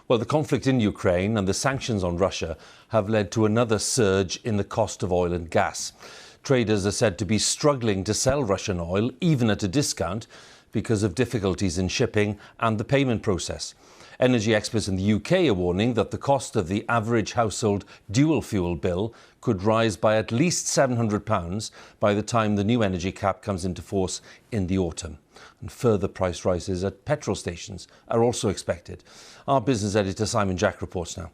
Well, the conflict in Ukraine and the sanctions on Russia have led to another surge in the cost of oil and gas. Traders are said to be struggling to sell Russian oil, even at a discount, because of difficulties in shipping and the payment process. Energy experts in the UK are warning that the cost of the average household dual-fuel bill could rise by at least £700 by the time the new energy cap comes into force in the autumn. And further price rises at petrol stations are also expected. Our business editor Simon Jack reports now.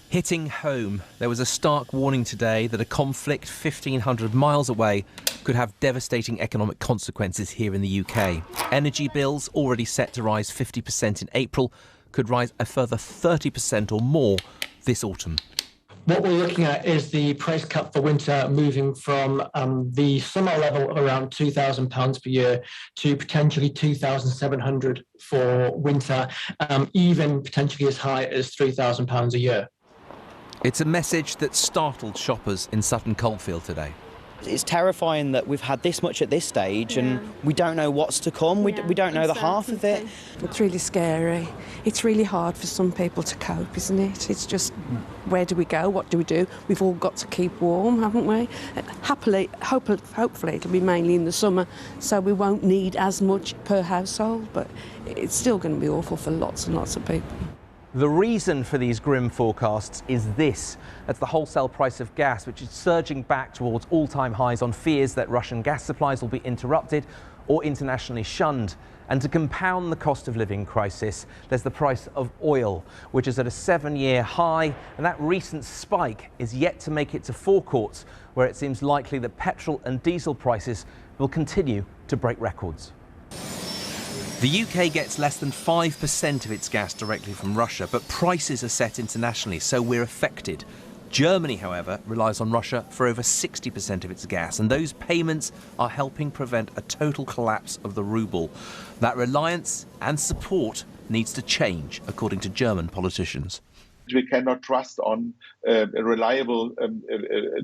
Hitting home, there was a stark warning today that a conflict 1,500 miles away could have devastating economic consequences here in the UK. Energy bills, already set to rise 50% in April, could rise a further 30% or more this autumn. What we're looking at is the price cap for winter moving from the summer level of around £2,000 per year to potentially £2,700 for winter, even potentially as high as £3,000 a year. It's a message that startled shoppers in Sutton Coldfield today. It's terrifying that we've had this much at this stage and we don't know what's to come. We don't know the half of it. It's really scary. It's really hard for some people to cope, isn't it? It's just, where do we go? What do we do? We've all got to keep warm, haven't we? Hopefully it'll be mainly in the summer, so we won't need as much per household, but it's still going to be awful for lots and lots of people. The reason for these grim forecasts is this. That's the wholesale price of gas, which is surging back towards all-time highs on fears that Russian gas supplies will be interrupted or internationally shunned. And to compound the cost of living crisis, there's the price of oil, which is at a 7-year high, and that recent spike is yet to make it to forecourts, where it seems likely that petrol and diesel prices will continue to break records. The UK gets less than 5% of its gas directly from Russia, but prices are set internationally, so we're affected. Germany, however, relies on Russia for over 60% of its gas, and those payments are helping prevent a total collapse of the ruble. That reliance and support needs to change, according to German politicians. We cannot trust on reliable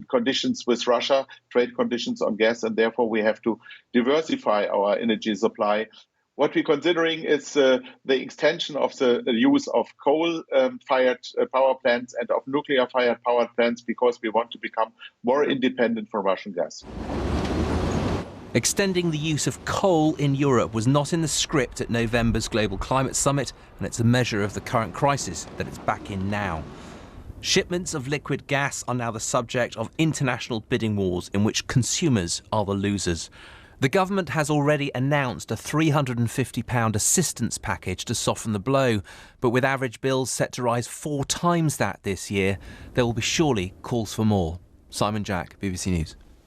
conditions with Russia, trade conditions on gas, and therefore we have to diversify our energy supply. What we're considering is the extension of the use of coal-fired power plants and of nuclear-fired power plants, because we want to become more independent from Russian gas. Extending the use of coal in Europe was not in the script at November's Global Climate Summit, and it's a measure of the current crisis that it's back in now. Shipments of liquid gas are now the subject of international bidding wars in which consumers are the losers. The government has already announced a £350 assistance package to soften the blow, but with average bills set to rise 4 times that this year, there will be surely calls for more. Simon Jack, BBC News.